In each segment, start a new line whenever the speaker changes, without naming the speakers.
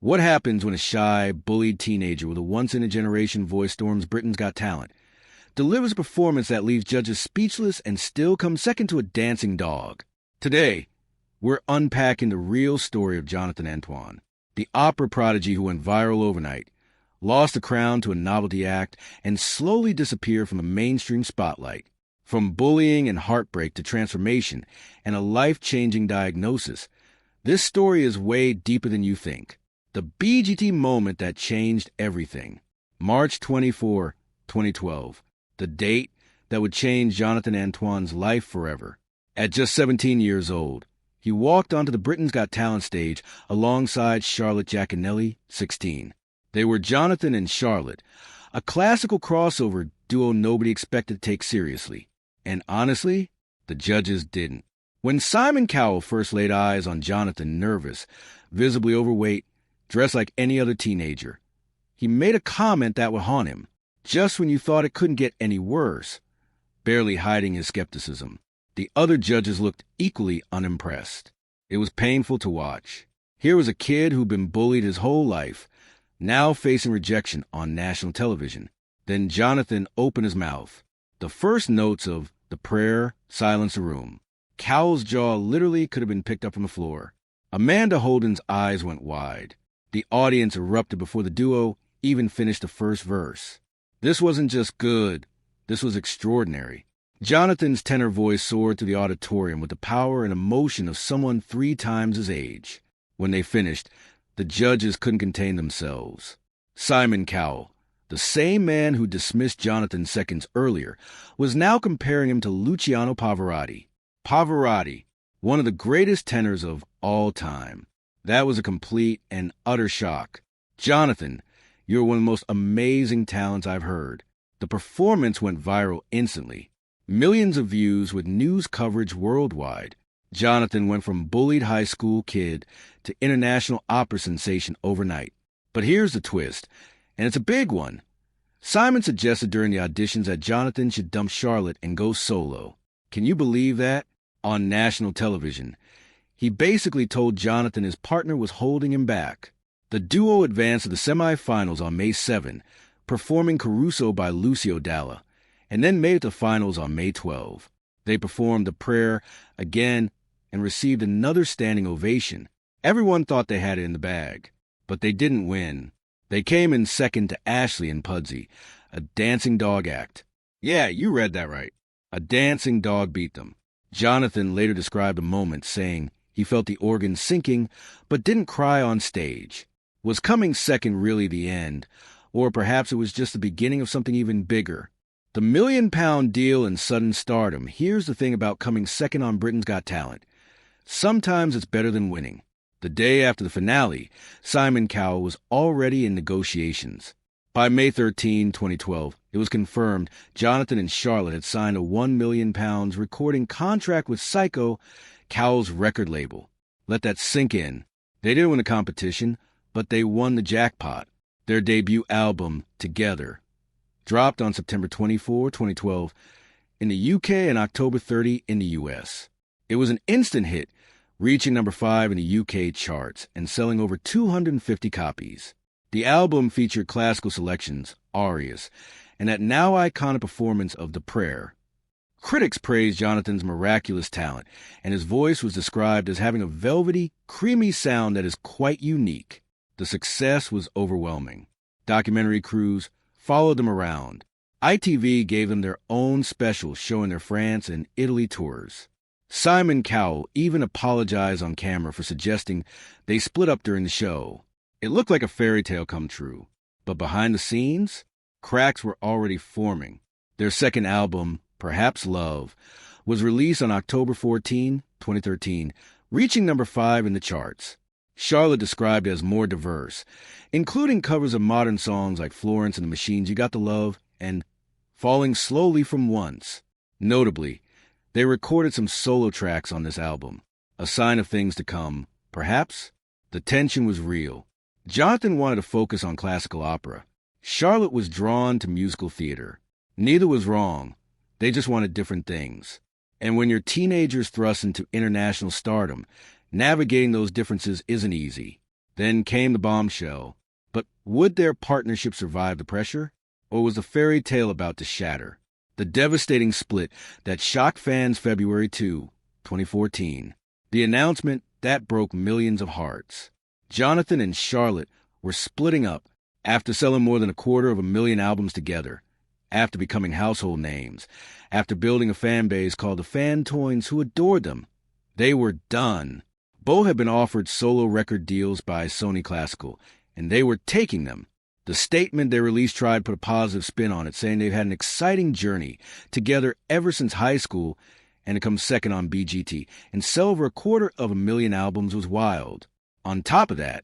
What happens when a shy, bullied teenager with a once-in-a-generation voice storms Britain's Got Talent, delivers a performance that leaves judges speechless, and still comes second to a dancing dog? Today, we're unpacking the real story of Jonathan Antoine, the opera prodigy who went viral overnight, lost the crown to a novelty act, and slowly disappeared from the mainstream spotlight. From bullying and heartbreak to transformation and a life-changing diagnosis, this story is way deeper than you think. The BGT moment that changed everything. March 24, 2012. The date that would change Jonathan Antoine's life forever. At just 17 years old, he walked onto the Britain's Got Talent stage alongside Charlotte Jaconelli, 16. They were Jonathan and Charlotte, a classical crossover duo nobody expected to take seriously. And honestly, the judges didn't. When Simon Cowell first laid eyes on Jonathan, nervous, visibly overweight, dressed like any other teenager, he made a comment that would haunt him, just when you thought it couldn't get any worse, barely hiding his skepticism. The other judges looked equally unimpressed. It was painful to watch. Here was a kid who'd been bullied his whole life, now facing rejection on national television. Then Jonathan opened his mouth. The first notes of The Prayer silenced the room. Cowell's jaw literally could have been picked up from the floor. Amanda Holden's eyes went wide. The audience erupted before the duo even finished the first verse. This wasn't just good. This was extraordinary. Jonathan's tenor voice soared through the auditorium with the power and emotion of someone 3 times his age. When they finished, the judges couldn't contain themselves. Simon Cowell, the same man who dismissed Jonathan seconds earlier, was now comparing him to Luciano Pavarotti. Pavarotti, one of the greatest tenors of all time. That was a complete and utter shock. Jonathan, you're one of the most amazing talents I've heard. The performance went viral instantly. Millions of views with news coverage worldwide. Jonathan went from bullied high school kid to international opera sensation overnight. But here's the twist, and it's a big one. Simon suggested during the auditions that Jonathan should dump Charlotte and go solo. Can you believe that? On national television. He basically told Jonathan his partner was holding him back. The duo advanced to the semifinals on May 7, performing Caruso by Lucio Dalla, and then made it to finals on May 12. They performed The Prayer again and received another standing ovation. Everyone thought they had it in the bag, but they didn't win. They came in second to Ashley and Pudsey, a dancing dog act. Yeah, you read that right. A dancing dog beat them. Jonathan later described the moment, saying he felt the organ sinking, but didn't cry on stage. Was coming second really the end? Or perhaps it was just the beginning of something even bigger? The $1 million deal and sudden stardom. Here's the thing about coming second on Britain's Got Talent. Sometimes it's better than winning. The day after the finale, Simon Cowell was already in negotiations. By May 13, 2012, it was confirmed Jonathan and Charlotte had signed a £1 million recording contract with Psycho, Cowell's record label. Let that sink in. They didn't win the competition, but they won the jackpot. Their debut album, Together, dropped on September 24, 2012, in the UK and October 30 in the US. It was an instant hit, reaching number 5 in the UK charts and selling over 250 copies. The album featured classical selections, arias, and that now iconic performance of The Prayer. Critics praised Jonathan's miraculous talent, and his voice was described as having a velvety, creamy sound that is quite unique. The success was overwhelming. Documentary crews followed them around. ITV gave them their own special showing their France and Italy tours. Simon Cowell even apologized on camera for suggesting they split up during the show. It looked like a fairy tale come true, but behind the scenes, cracks were already forming. Their second album, Perhaps Love, was released on October 14, 2013, reaching number 5 in the charts. Charlotte described it as more diverse, including covers of modern songs like Florence and the Machine's You Got the Love and Falling Slowly from Once. Notably, they recorded some solo tracks on this album, a sign of things to come. Perhaps the tension was real. Jonathan wanted to focus on classical opera. Charlotte was drawn to musical theater. Neither was wrong. They just wanted different things. And when your teenager's thrust into international stardom, navigating those differences isn't easy. Then came the bombshell. But would their partnership survive the pressure? Or was the fairy tale about to shatter? The devastating split that shocked fans February 2, 2014. The announcement that broke millions of hearts. Jonathan and Charlotte were splitting up after selling more than 250,000 albums together, after becoming household names, after building a fan base called the Fantoins who adored them. They were done. Both had been offered solo record deals by Sony Classical, and they were taking them. The statement they released tried to put a positive spin on it, saying they've had an exciting journey together ever since high school, and to come second on BGT and sell over 250,000 albums was wild. On top of that,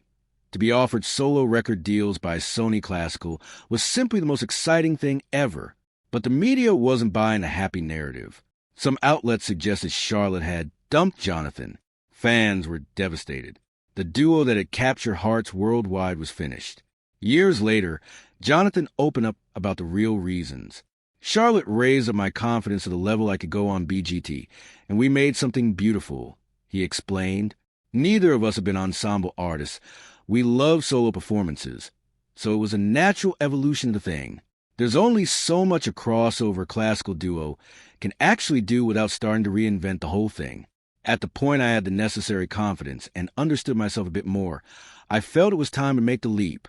to be offered solo record deals by Sony Classical was simply the most exciting thing ever. But the media wasn't buying a happy narrative. Some outlets suggested Charlotte had dumped Jonathan. Fans were devastated. The duo that had captured hearts worldwide was finished. Years later, Jonathan opened up about the real reasons. Charlotte raised up my confidence to the level I could go on BGT, and we made something beautiful, he explained. Neither of us have been ensemble artists. We love solo performances, so it was a natural evolution of the thing. There's only so much a crossover classical duo can actually do without starting to reinvent the whole thing. At the point I had the necessary confidence and understood myself a bit more, I felt it was time to make the leap.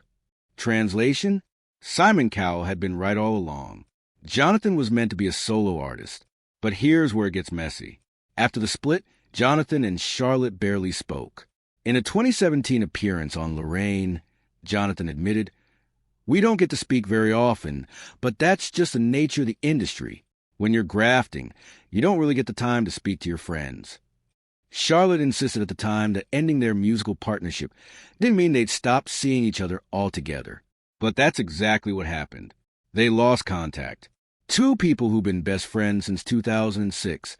Translation? Simon Cowell had been right all along. Jonathan was meant to be a solo artist, but here's where it gets messy. After the split, Jonathan and Charlotte barely spoke. In a 2017 appearance on Lorraine, Jonathan admitted, "We don't get to speak very often, but that's just the nature of the industry. When you're grafting, you don't really get the time to speak to your friends." Charlotte insisted at the time that ending their musical partnership didn't mean they'd stop seeing each other altogether. But that's exactly what happened. They lost contact. Two people who'd been best friends since 2006,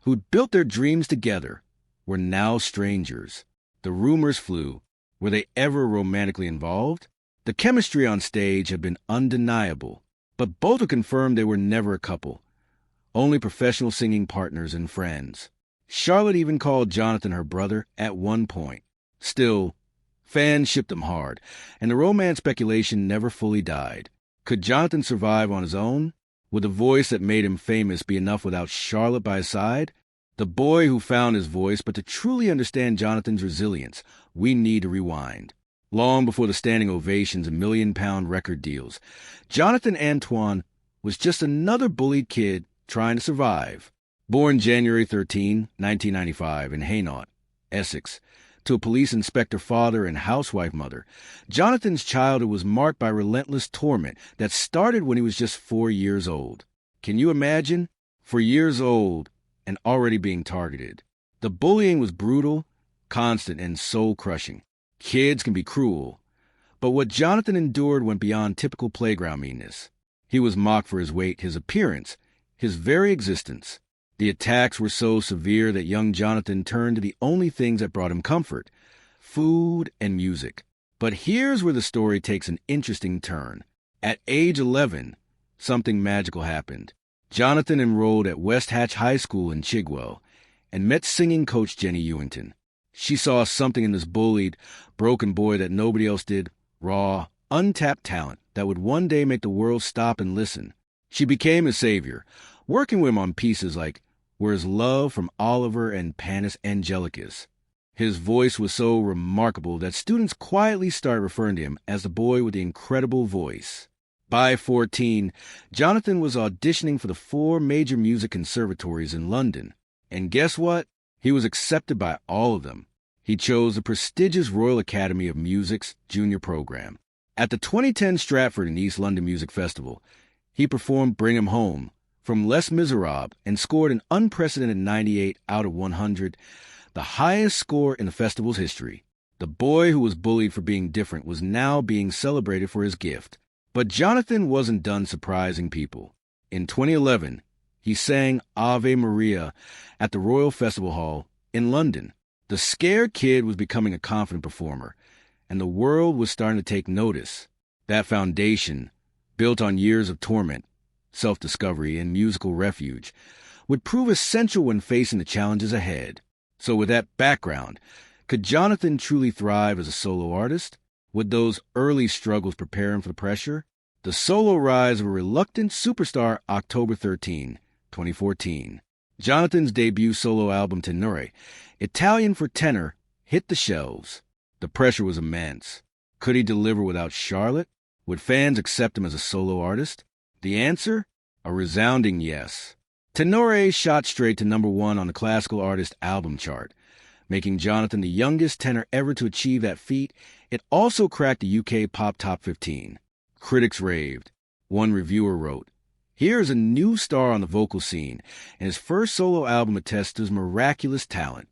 who'd built their dreams together, were now strangers. The rumors flew. Were they ever romantically involved? The chemistry on stage had been undeniable, but both had confirmed they were never a couple, only professional singing partners and friends. Charlotte even called Jonathan her brother at one point. Still, fans shipped him hard, and the romance speculation never fully died. Could Jonathan survive on his own? Would the voice that made him famous be enough without Charlotte by his side? The boy who found his voice, but to truly understand Jonathan's resilience, we need to rewind. Long before the standing ovations and million-pound record deals, Jonathan Antoine was just another bullied kid trying to survive. Born January 13, 1995, in Hainault, Essex, to a police inspector father and housewife mother, Jonathan's childhood was marked by relentless torment that started when he was just 4 years old. Can you imagine? 4 years old and already being targeted. The bullying was brutal, constant, and soul-crushing. Kids can be cruel. But what Jonathan endured went beyond typical playground meanness. He was mocked for his weight, his appearance, his very existence. The attacks were so severe that young Jonathan turned to the only things that brought him comfort: food and music. But here's where the story takes an interesting turn. At age 11, something magical happened. Jonathan enrolled at West Hatch High School in Chigwell and met singing coach Jenny Ewington. She saw something in this bullied, broken boy that nobody else did: raw, untapped talent that would one day make the world stop and listen. She became his savior, working with him on pieces like Where's Love from Oliver and Panis Angelicus. His voice was so remarkable that students quietly started referring to him as the boy with the incredible voice. By 14, Jonathan was auditioning for the 4 major music conservatories in London. And guess what? He was accepted by all of them. He chose the prestigious Royal Academy of Music's junior program. At the 2010 Stratford and East London Music Festival, he performed Bring 'Em Home from Les Miserables and scored an unprecedented 98 out of 100, the highest score in the festival's history. The boy who was bullied for being different was now being celebrated for his gift. But Jonathan wasn't done surprising people. In 2011, he sang Ave Maria at the Royal Festival Hall in London. The scared kid was becoming a confident performer, and the world was starting to take notice. That foundation, built on years of torment, self-discovery, and musical refuge, would prove essential when facing the challenges ahead. So with that background, Could Jonathan truly thrive as a solo artist? Would those early struggles prepare him for the pressure? The solo rise of a reluctant superstar, October 13, 2014. Jonathan's debut solo album, Tenore, Italian for tenor, hit the shelves. The pressure was immense. Could he deliver without Charlotte? Would fans accept him as a solo artist? The answer? A resounding yes. Tenore shot straight to #1 on the classical artist album chart, making Jonathan the youngest tenor ever to achieve that feat. It also cracked the UK pop top 15. Critics raved. One reviewer wrote, "Here's a new star on the vocal scene, and his first solo album attests to his miraculous talent."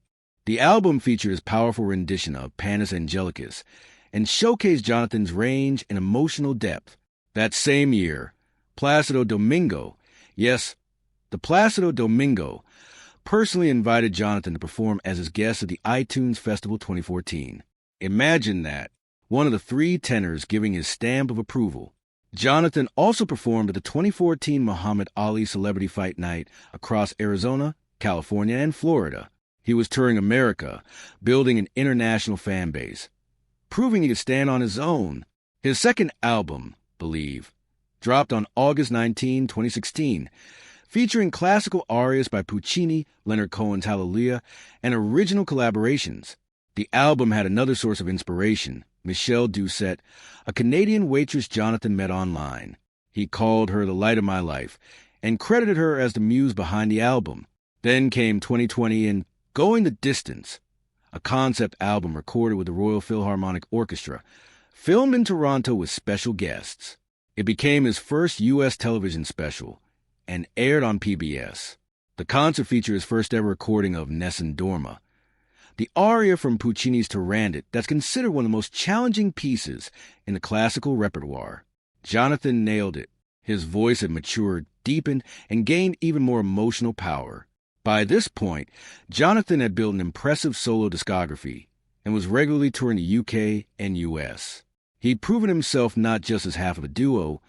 The album featured his powerful rendition of Panis Angelicus and showcased Jonathan's range and emotional depth. That same year, Placido Domingo, yes, the Placido Domingo, personally invited Jonathan to perform as his guest at the iTunes Festival 2014. Imagine that, one of the 3 tenors giving his stamp of approval. Jonathan also performed at the 2014 Muhammad Ali Celebrity Fight Night across Arizona, California, and Florida. He was touring America, building an international fan base, proving he could stand on his own. His second album, Believe, dropped on August 19, 2016, featuring classical arias by Puccini, Leonard Cohen's Hallelujah, and original collaborations. The album had another source of inspiration, Michelle Doucette, a Canadian waitress Jonathan met online. He called her the light of my life and credited her as the muse behind the album. Then came 2020 and Going the Distance, a concept album recorded with the Royal Philharmonic Orchestra, filmed in Toronto with special guests. It became his first U.S. television special and aired on PBS. The concert featured his first ever recording of Nessun Dorma, the aria from Puccini's Turandot that's considered one of the most challenging pieces in the classical repertoire. Jonathan nailed it. His voice had matured, deepened, and gained even more emotional power. By this point, Jonathan had built an impressive solo discography and was regularly touring the UK and US. He'd proven himself not just as half of a duo,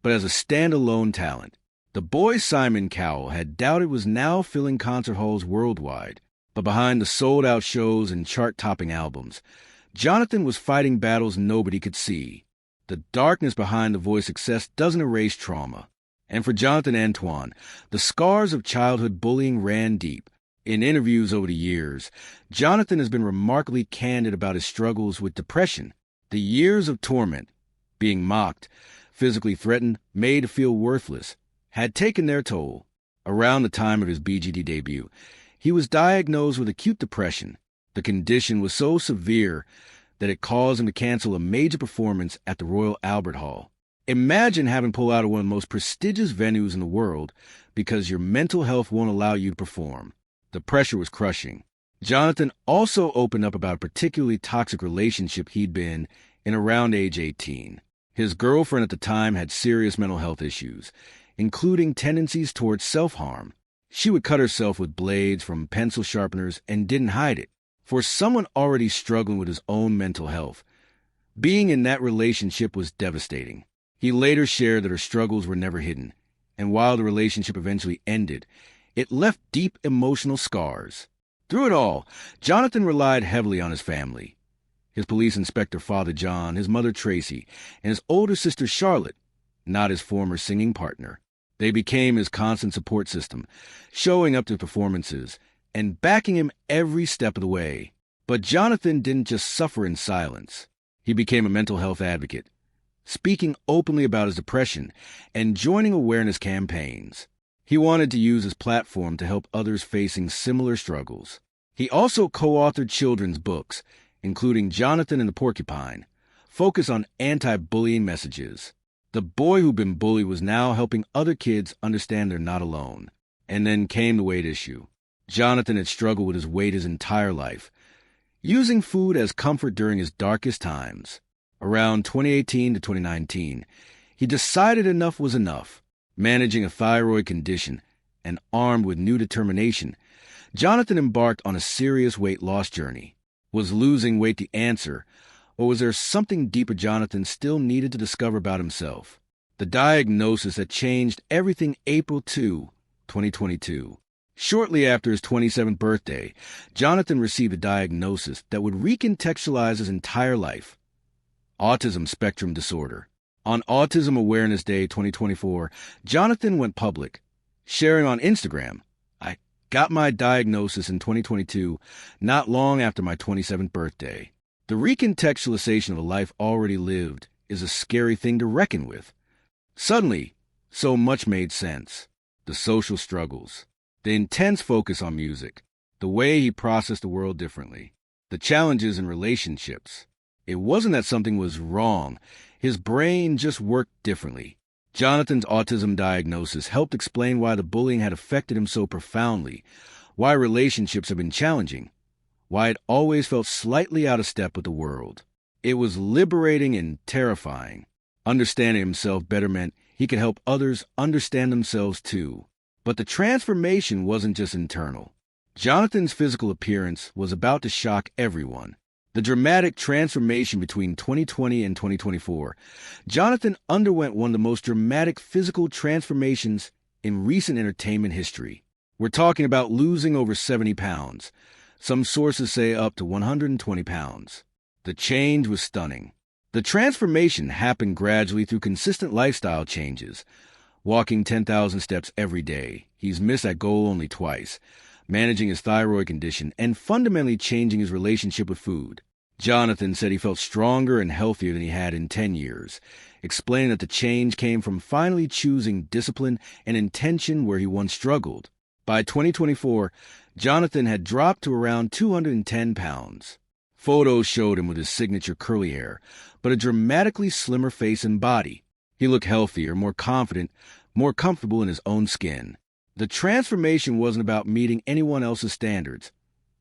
but as a standalone talent. The boy Simon Cowell had doubted was now filling concert halls worldwide, but behind the sold-out shows and chart-topping albums, Jonathan was fighting battles nobody could see. The darkness behind the voice success doesn't erase trauma. And for Jonathan Antoine, the scars of childhood bullying ran deep. In interviews over the years, Jonathan has been remarkably candid about his struggles with depression. The years of torment, being mocked, physically threatened, made to feel worthless, had taken their toll. Around the time of his BGD debut, he was diagnosed with acute depression. The condition was so severe that it caused him to cancel a major performance at the Royal Albert Hall. Imagine having to pull out of one of the most prestigious venues in the world because your mental health won't allow you to perform. The pressure was crushing. Jonathan also opened up about a particularly toxic relationship he'd been in around age 18. His girlfriend at the time had serious mental health issues, including tendencies towards self-harm. She would cut herself with blades from pencil sharpeners and didn't hide it. For someone already struggling with his own mental health, being in that relationship was devastating. He later shared that her struggles were never hidden, and while the relationship eventually ended, it left deep emotional scars. Through it all, Jonathan relied heavily on his family. His police inspector, Father John, his mother, Tracy, and his older sister, Charlotte, not his former singing partner. They became his constant support system, showing up to performances and backing him every step of the way. But Jonathan didn't just suffer in silence. He became a mental health advocate, speaking openly about his depression and joining awareness campaigns. He wanted to use his platform to help others facing similar struggles. He also co-authored children's books, including Jonathan and the Porcupine, focused on anti-bullying messages. The boy who'd been bullied was now helping other kids understand they're not alone. And then came the weight issue. Jonathan had struggled with his weight his entire life, using food as comfort during his darkest times. Around 2018 to 2019, he decided enough was enough. Managing a thyroid condition and armed with new determination, Jonathan embarked on a serious weight loss journey. Was losing weight the answer, or was there something deeper Jonathan still needed to discover about himself? The diagnosis that changed everything April 2, 2022. Shortly after his 27th birthday, Jonathan received a diagnosis that would recontextualize his entire life: autism spectrum disorder. On Autism Awareness Day 2024, Jonathan went public, sharing on Instagram, "I got my diagnosis in 2022, not long after my 27th birthday." The recontextualization of a life already lived is a scary thing to reckon with. Suddenly, so much made sense. The social struggles, the intense focus on music, the way he processed the world differently, the challenges in relationships. It wasn't that something was wrong. His brain just worked differently. Jonathan's autism diagnosis helped explain why the bullying had affected him so profoundly, why relationships have been challenging, why it always felt slightly out of step with the world. It was liberating and terrifying. Understanding himself better meant he could help others understand themselves too. But the transformation wasn't just internal. Jonathan's physical appearance was about to shock everyone. The dramatic transformation between 2020 and 2024. Jonathan underwent one of the most dramatic physical transformations in recent entertainment history. We're talking about losing over 70 pounds. Some sources say up to 120 pounds. The change was stunning. The transformation happened gradually through consistent lifestyle changes. Walking 10,000 steps every day. He's missed that goal only twice. Managing his thyroid condition, and fundamentally changing his relationship with food. Jonathan said he felt stronger and healthier than he had in 10 years, explaining that the change came from finally choosing discipline and intention where he once struggled. By 2024, Jonathan had dropped to around 210 pounds. Photos showed him with his signature curly hair, but a dramatically slimmer face and body. He looked healthier, more confident, more comfortable in his own skin. The transformation wasn't about meeting anyone else's standards.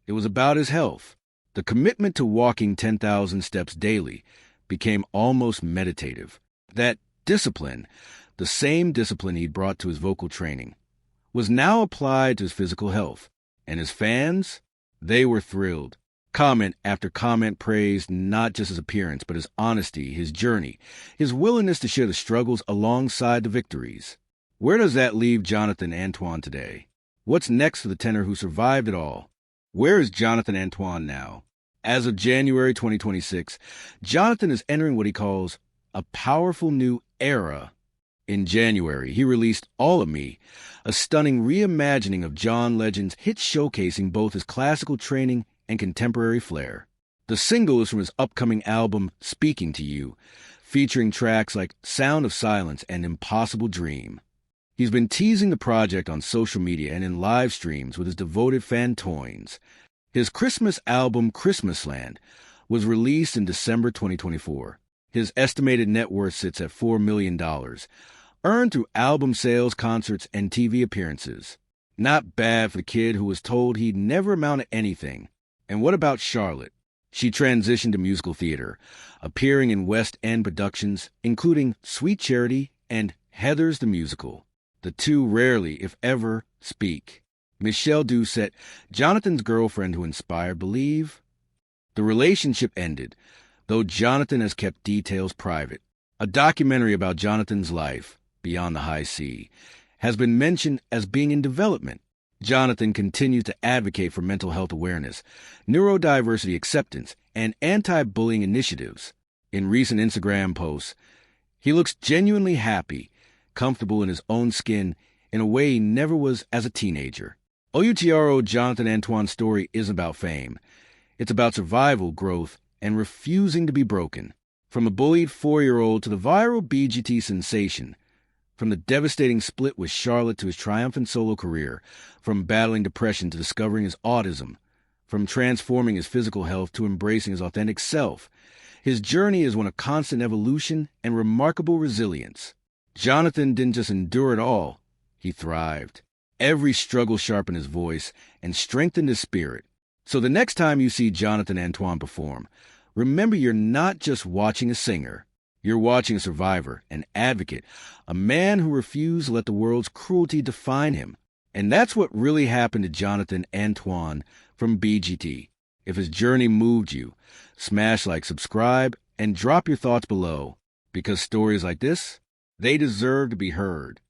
It was about his health. The commitment to walking 10,000 steps daily became almost meditative. That discipline, the same discipline he'd brought to his vocal training, was now applied to his physical health. And his fans? They were thrilled. Comment after comment praised not just his appearance, but his honesty, his journey, his willingness to share the struggles alongside the victories. Where does that leave Jonathan Antoine today? What's next for the tenor who survived it all? Where is Jonathan Antoine now? As of January 2026, Jonathan is entering what he calls a powerful new era. In January, he released All of Me, a stunning reimagining of John Legend's hit showcasing both his classical training and contemporary flair. The single is from his upcoming album Speaking to You, featuring tracks like Sound of Silence and Impossible Dream. He's been teasing the project on social media and in live streams with his devoted fantoins. His Christmas album, Christmasland, was released in December 2024. His estimated net worth sits at $4 million, earned through album sales, concerts, and TV appearances. Not bad for the kid who was told he'd never amount to anything. And what about Charlotte? She transitioned to musical theater, appearing in West End productions, including Sweet Charity and Heathers the Musical. The two rarely, if ever, speak. Michelle Doucette, Jonathan's girlfriend who inspired Believe. The relationship ended, though Jonathan has kept details private. A documentary about Jonathan's life, Beyond the High Sea, has been mentioned as being in development. Jonathan continues to advocate for mental health awareness, neurodiversity acceptance, and anti-bullying initiatives. In recent Instagram posts, he looks genuinely happy, comfortable in his own skin in a way he never was as a teenager. OUTRO Jonathan Antoine's story isn't about fame. It's about survival, growth, and refusing to be broken. From a bullied 4-year-old to the viral BGT sensation, from the devastating split with Charlotte to his triumphant solo career, from battling depression to discovering his autism, from transforming his physical health to embracing his authentic self, his journey is one of constant evolution and remarkable resilience. Jonathan didn't just endure it all, he thrived. Every struggle sharpened his voice and strengthened his spirit. So the next time you see Jonathan Antoine perform, remember you're not just watching a singer. You're watching a survivor, an advocate, a man who refused to let the world's cruelty define him. And that's what really happened to Jonathan Antoine from BGT. If his journey moved you, smash like, subscribe, and drop your thoughts below. Because stories like this, they deserve to be heard.